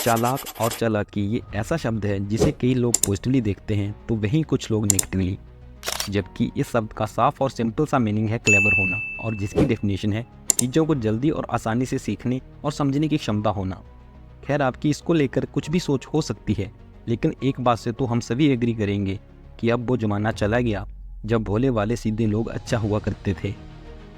चालाक और चालाकी ये ऐसा शब्द है जिसे कई लोग पॉजिटिवली देखते हैं तो वहीं कुछ लोग नेगेटिवली। जबकि इस शब्द का साफ और सिंपल सा मीनिंग है क्लेवर होना, और जिसकी डेफिनेशन है चीज़ों को जल्दी और आसानी से सीखने और समझने की क्षमता होना। खैर, आपकी इसको लेकर कुछ भी सोच हो सकती है, लेकिन एक बात से तो हम सभी एग्री करेंगे कि अब वो ज़माना चला गया जब भोले वाले सीधे लोग अच्छा हुआ करते थे।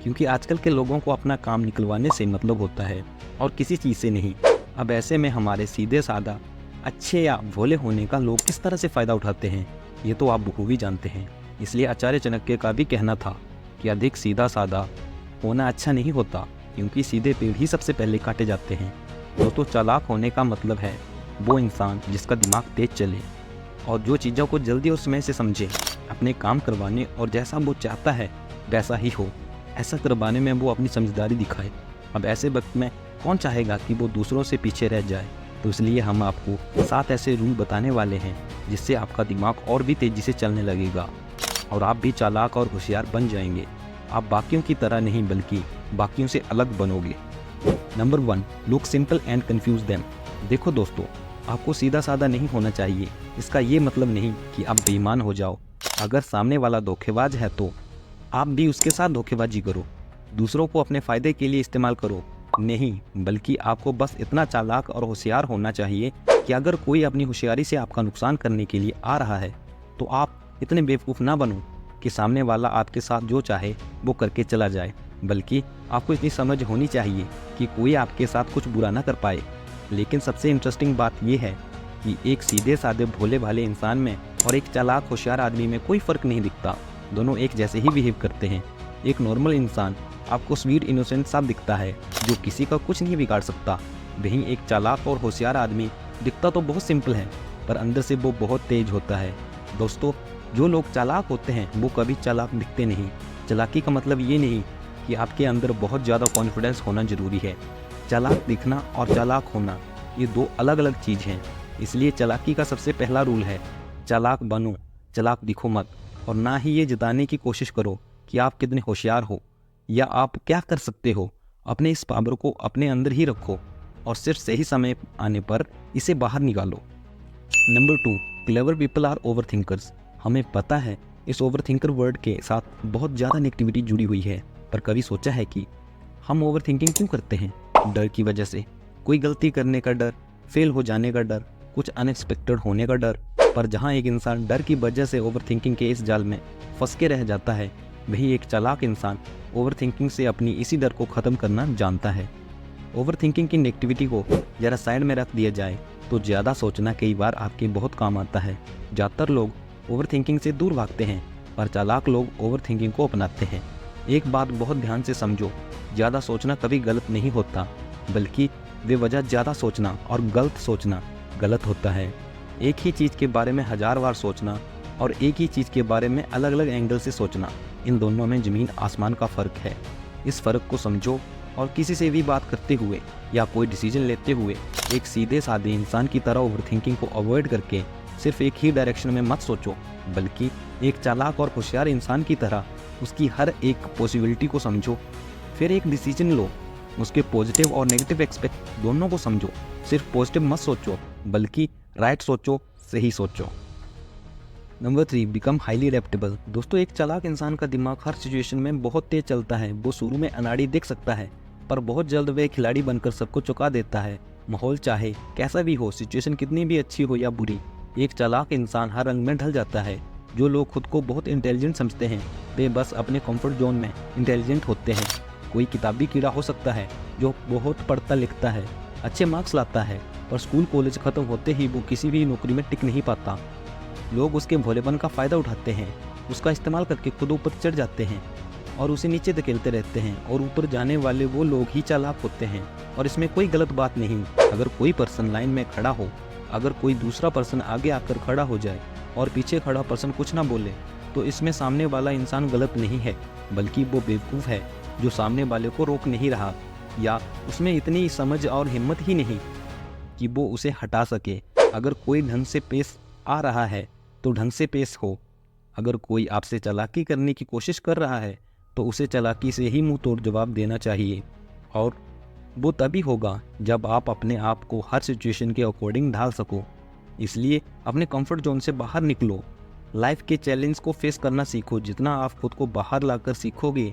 क्योंकि आजकल के लोगों को अपना काम निकलवाने से मतलब होता है और किसी चीज़ से नहीं। अब ऐसे में हमारे सीधे सादा अच्छे या भोले होने का लोग किस तरह से फ़ायदा उठाते हैं, ये तो आप बखूबी जानते हैं। इसलिए आचार्य चाणक्य का भी कहना था कि अधिक सीधा सादा होना अच्छा नहीं होता, क्योंकि सीधे पेड़ ही सबसे पहले काटे जाते हैं। तो चालाक होने का मतलब है वो इंसान जिसका दिमाग तेज चले और जो चीज़ों को जल्दी और समय से समझे, अपने काम करवाने और जैसा वो चाहता है वैसा ही हो, ऐसा करवाने में वो अपनी समझदारी दिखाए। अब ऐसे वक्त में कौन चाहेगा कि वो दूसरों से पीछे रह जाए। तो इसलिए हम आपको 7 ऐसे रूल बताने वाले हैं जिससे आपका दिमाग और भी तेज़ी से चलने लगेगा और आप भी चालाक और होशियार बन जाएंगे। आप बाकियों की तरह नहीं बल्कि बाकियों से अलग बनोगे। Number 1, look simple and confuse them. देखो दोस्तों, आपको सीधा साधा नहीं होना चाहिए। इसका ये मतलब नहीं कि आप बेईमान हो जाओ। अगर सामने वाला धोखेबाज है तो आप भी उसके साथ धोखेबाजी करो, दूसरों को अपने फ़ायदे के लिए इस्तेमाल करो नहीं, बल्कि आपको बस इतना चालाक और होशियार होना चाहिए कि अगर कोई अपनी होशियारी से आपका नुकसान करने के लिए आ रहा है तो आप इतने बेवकूफ़ ना बनो कि सामने वाला आपके साथ जो चाहे वो करके चला जाए, बल्कि आपको इतनी समझ होनी चाहिए कि कोई आपके साथ कुछ बुरा ना कर पाए। लेकिन सबसे इंटरेस्टिंग बात यह है कि एक सीधे साधे भोले भाले इंसान में और एक चालाक होशियार आदमी में कोई फ़र्क नहीं दिखता। दोनों एक जैसे ही बिहेव करते हैं। एक नॉर्मल इंसान आपको स्वीट इनोसेंट सा दिखता है जो किसी का कुछ नहीं बिगाड़ सकता। वहीं एक चालाक और होशियार आदमी दिखता तो बहुत सिंपल है पर अंदर से वो बहुत तेज होता है। दोस्तों, जो लोग चालाक होते हैं वो कभी चालाक दिखते नहीं। चालाकी का मतलब ये नहीं कि आपके अंदर बहुत ज़्यादा कॉन्फिडेंस होना ज़रूरी है। चालाक दिखना और चालाक होना ये 2 अलग अलग चीज़ हैं। इसलिए चालाकी का सबसे पहला रूल है चालाक बनो, चालाक दिखो मत। और ना ही ये जताने की कोशिश करो कि आप कितने होशियार हो या आप क्या कर सकते हो। अपने इस पावर को अपने अंदर ही रखो और सिर्फ सही समय आने पर इसे बाहर निकालो। Number 2, clever people are overthinkers. हमें पता है इस ओवर थिंकर वर्ड के साथ बहुत ज़्यादा नेगेटिविटी जुड़ी हुई है, पर कभी सोचा है कि हम ओवर थिंकिंग क्यों करते हैं? डर की वजह से। कोई गलती करने का डर, फेल हो जाने का डर, कुछ अनएक्सपेक्टेड होने का डर। पर जहाँ एक इंसान डर की वजह से ओवर थिंकिंग के इस जाल में फंस के रह जाता है, वही एक चालाक इंसान ओवर थिंकिंग से अपनी इसी डर को ख़त्म करना जानता है। ओवर थिंकिंग की नेगेटिविटी को ज़रा साइड में रख दिया जाए तो ज़्यादा सोचना कई बार आपके बहुत काम आता है। ज़्यादातर लोग ओवर थिंकिंग से दूर भागते हैं, पर चालाक लोग ओवर थिंकिंग को अपनाते हैं। एक बात बहुत ध्यान से समझो, ज़्यादा सोचना कभी गलत नहीं होता, बल्कि बेवजह ज़्यादा सोचना और गलत सोचना गलत होता है। एक ही चीज़ के बारे में 1000 बार सोचना और एक ही चीज़ के बारे में अलग अलग एंगल से सोचना, इन दोनों में ज़मीन आसमान का फ़र्क है। इस फ़र्क को समझो और किसी से भी बात करते हुए या कोई डिसीजन लेते हुए एक सीधे साधे इंसान की तरह ओवर थिंकिंग को अवॉइड करके सिर्फ एक ही डायरेक्शन में मत सोचो, बल्कि एक चालाक और होशियार इंसान की तरह उसकी हर एक पॉसिबिलिटी को समझो। फिर एक डिसीजन लो, उसके पॉजिटिव और नेगेटिव एस्पेक्ट दोनों को समझो। सिर्फ पॉजिटिव मत सोचो, बल्कि राइट सोचो, सही सोचो। Number 3, become highly adaptable. दोस्तों, एक चालाक इंसान का दिमाग हर सिचुएशन में बहुत तेज चलता है। वो शुरू में अनाड़ी दिख सकता है, पर बहुत जल्द वे खिलाड़ी बनकर सबको चौंका देता है। माहौल चाहे कैसा भी हो, सिचुएशन कितनी भी अच्छी हो या बुरी, एक चालाक इंसान हर रंग में ढल जाता है। जो लोग खुद को बहुत इंटेलिजेंट समझते हैं वे बस अपने कंफर्ट जोन में इंटेलिजेंट होते हैं। कोई किताबी कीड़ा हो सकता है जो बहुत पढ़ता लिखता है, अच्छे मार्क्स लाता है, पर स्कूल कॉलेज ख़त्म होते ही वो किसी भी नौकरी में टिक नहीं पाता। लोग उसके भोलेपन का फ़ायदा उठाते हैं, उसका इस्तेमाल करके खुद ऊपर चढ़ जाते हैं और उसे नीचे धकेलते रहते हैं, और ऊपर जाने वाले वो लोग ही चालाक होते हैं। और इसमें कोई गलत बात नहीं। अगर कोई पर्सन लाइन में खड़ा हो, अगर कोई दूसरा पर्सन आगे आकर खड़ा हो जाए और पीछे खड़ा पर्सन कुछ ना बोले, तो इसमें सामने वाला इंसान गलत नहीं है, बल्कि वो बेवकूफ़ है जो सामने वाले को रोक नहीं रहा, या उसमें इतनी समझ और हिम्मत ही नहीं कि वो उसे हटा सके। अगर कोई ढंग से पेश आ रहा है तो ढंग से पेश हो। अगर कोई आपसे चालाकी करने की कोशिश कर रहा है तो उसे चालाकी से ही मुंह तोड़ जवाब देना चाहिए। और वो तभी होगा जब आप अपने आप को हर सिचुएशन के अकॉर्डिंग ढाल सको। इसलिए अपने कंफर्ट जोन से बाहर निकलो, लाइफ के चैलेंज को फेस करना सीखो। जितना आप खुद को बाहर लाकर सीखोगे,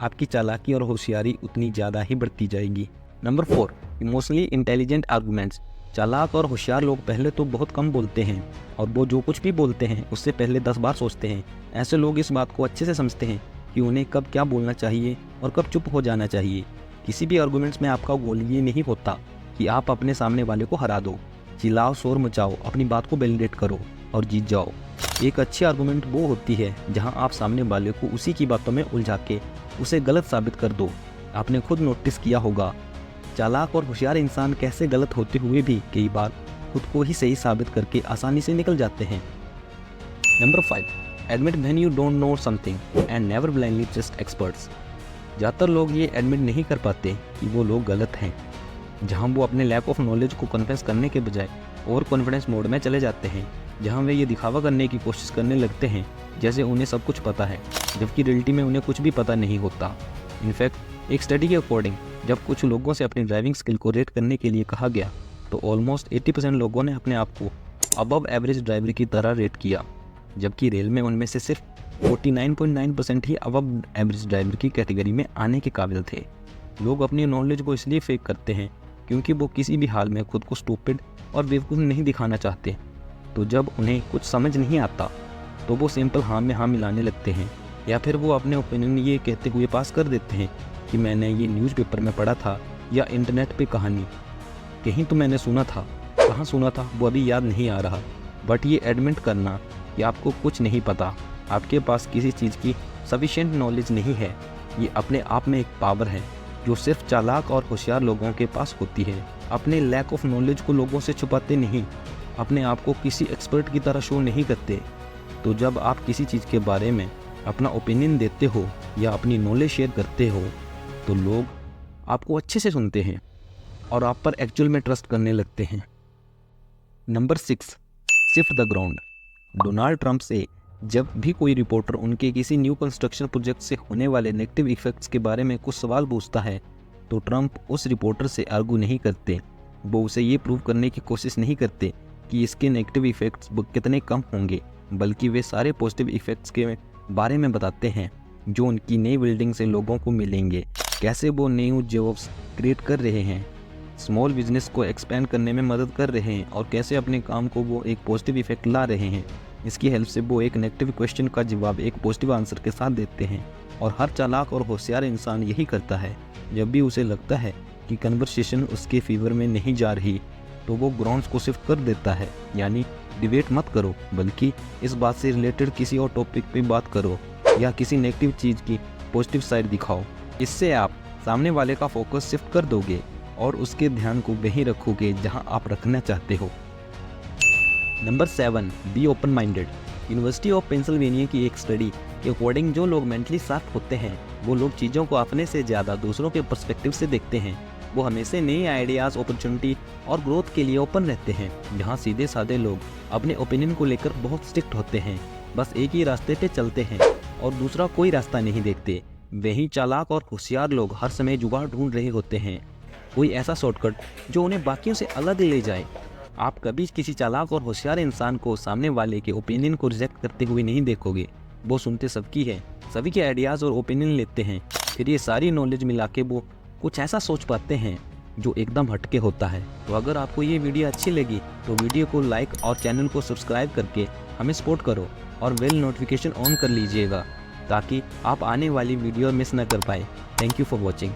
आपकी चालाकी और होशियारी उतनी ज़्यादा ही बढ़ती जाएगी। Number 4, emotionally intelligent arguments. चालाक और होशियार लोग पहले तो बहुत कम बोलते हैं और वो जो कुछ भी बोलते हैं उससे पहले 10 बार सोचते हैं। ऐसे लोग इस बात को अच्छे से समझते हैं कि उन्हें कब क्या बोलना चाहिए और कब चुप हो जाना चाहिए। किसी भी आर्गूमेंट्स में आपका गोल ये नहीं होता कि आप अपने सामने वाले को हरा दो। चिल्लाओ, शोर मचाओ, अपनी बात को वैलिडेट करो और जीत जाओ। एक अच्छी आर्गूमेंट वो होती है जहां आप सामने वाले को उसी की बातों में उलझा के उसे गलत साबित कर दो। आपने खुद नोटिस किया होगा, चालाक और होशियार इंसान कैसे गलत होते हुए भी कई बार खुद को ही सही साबित करके आसानी से निकल जाते हैं। Number 5, admit when you don't know something and never blindly trust experts. ज़्यादातर लोग ये एडमिट नहीं कर पाते कि वो लोग गलत हैं। जहां वो अपने लैक ऑफ नॉलेज को कन्फेस करने के बजाय ओवर कॉन्फिडेंस मोड में चले जाते हैं, जहां वे ये दिखावा करने की कोशिश करने लगते हैं जैसे उन्हें सब कुछ पता है, जबकि रियलिटी में उन्हें कुछ भी पता नहीं होता। इनफैक्ट एक स्टडी के अकॉर्डिंग जब कुछ लोगों से अपनी ड्राइविंग स्किल को रेट करने के लिए कहा गया तो ऑलमोस्ट 80% लोगों ने अपने आप को अबव एवरेज ड्राइवर की तरह रेट किया, जबकि रेल में उनमें से सिर्फ 49.9% ही अबव एवरेज ड्राइवर की कैटेगरी में आने के काबिल थे। लोग अपनी नॉलेज को इसलिए फेक करते हैं क्योंकि वो किसी भी हाल में खुद को स्टूपिड और बेवकूफ़ नहीं दिखाना चाहते। तो जब उन्हें कुछ समझ नहीं आता तो वो सिंपल हाँ में हाँ मिलाने लगते हैं, या फिर वो अपने ओपिनियन ये कहते हुए पास कर देते हैं कि मैंने ये न्यूज़पेपर में पढ़ा था या इंटरनेट पे कहानी कहीं तो मैंने सुना था। कहाँ सुना था वो अभी याद नहीं आ रहा। बट ये एडमिट करना कि आपको कुछ नहीं पता, आपके पास किसी चीज़ की सफिशिएंट नॉलेज नहीं है, ये अपने आप में एक पावर है जो सिर्फ चालाक और होशियार लोगों के पास होती है। अपने लैक ऑफ नॉलेज को लोगों से छुपाते नहीं, अपने आप को किसी एक्सपर्ट की तरह शो नहीं करते। तो जब आप किसी चीज़ के बारे में अपना ओपिनियन देते हो या अपनी नॉलेज शेयर करते हो तो लोग आपको अच्छे से सुनते हैं और आप पर एक्चुअल में ट्रस्ट करने लगते हैं। Number 6, shift the ground. Donald Trump से जब भी कोई रिपोर्टर उनके किसी न्यू कंस्ट्रक्शन प्रोजेक्ट से होने वाले नेगेटिव इफेक्ट्स के बारे में कुछ सवाल पूछता है तो ट्रंप उस रिपोर्टर से आर्गू नहीं करते। वो उसे ये प्रूव करने की कोशिश नहीं करते कि इसके नेगेटिव इफेक्ट्स कितने कम होंगे, बल्कि वे सारे पॉजिटिव इफेक्ट्स के बारे में बताते हैं जो उनकी नई बिल्डिंग से लोगों को मिलेंगे। कैसे वो न्यू जॉब्स क्रिएट कर रहे हैं, स्मॉल बिजनेस को एक्सपेंड करने में मदद कर रहे हैं और कैसे अपने काम को वो एक पॉजिटिव इफेक्ट ला रहे हैं। इसकी हेल्प से वो एक नेगेटिव क्वेश्चन का जवाब एक पॉजिटिव आंसर के साथ देते हैं। और हर चालाक और होशियार इंसान यही करता है। जब भी उसे लगता है कि कन्वर्सेशन उसके फेवर में नहीं जा रही तो वो ग्राउंड्स को शिफ्ट कर देता है। यानी डिबेट मत करो, बल्कि इस बात से रिलेटेड किसी और टॉपिक पे बात करो या किसी नेगेटिव चीज़ की पॉजिटिव साइड दिखाओ। इससे आप सामने वाले का फोकस शिफ्ट कर दोगे और उसके ध्यान को वहीं रखोगे जहां आप रखना चाहते हो। Number 7, be open minded. University of Pennsylvania की एक स्टडी के अकॉर्डिंग जो लोग मेंटली शार्प होते हैं वो लोग चीज़ों को अपने से ज़्यादा दूसरों के पर्सपेक्टिव से देखते हैं। वो हमेशा नए आइडियाज़, अपॉर्चुनिटी और ग्रोथ के लिए ओपन रहते हैं। जहाँ सीधे साधे लोग अपने ओपिनियन को लेकर बहुत स्ट्रिक्ट होते हैं, बस एक ही रास्ते पे चलते हैं और दूसरा कोई रास्ता नहीं देखते। वहीं चालाक और होशियार लोग हर समय जुगाड़ ढूंढ रहे होते हैं, कोई ऐसा शॉर्टकट जो उन्हें बाकियों से अलग ले जाए। आप कभी किसी चालाक और होशियार इंसान को सामने वाले के ओपिनियन को रिजेक्ट करते हुए नहीं देखोगे। वो सुनते सबकी है, सभी के आइडियाज़ और ओपिनियन लेते हैं, फिर ये सारी नॉलेज मिला के वो कुछ ऐसा सोच पाते हैं जो एकदम हटके होता है। तो अगर आपको ये वीडियो अच्छी लगी तो वीडियो को लाइक और चैनल को सब्सक्राइब करके हमें सपोर्ट करो और बेल नोटिफिकेशन ऑन कर लीजिएगा ताकि आप आने वाली वीडियो मिस न कर पाए। Thank you for watching.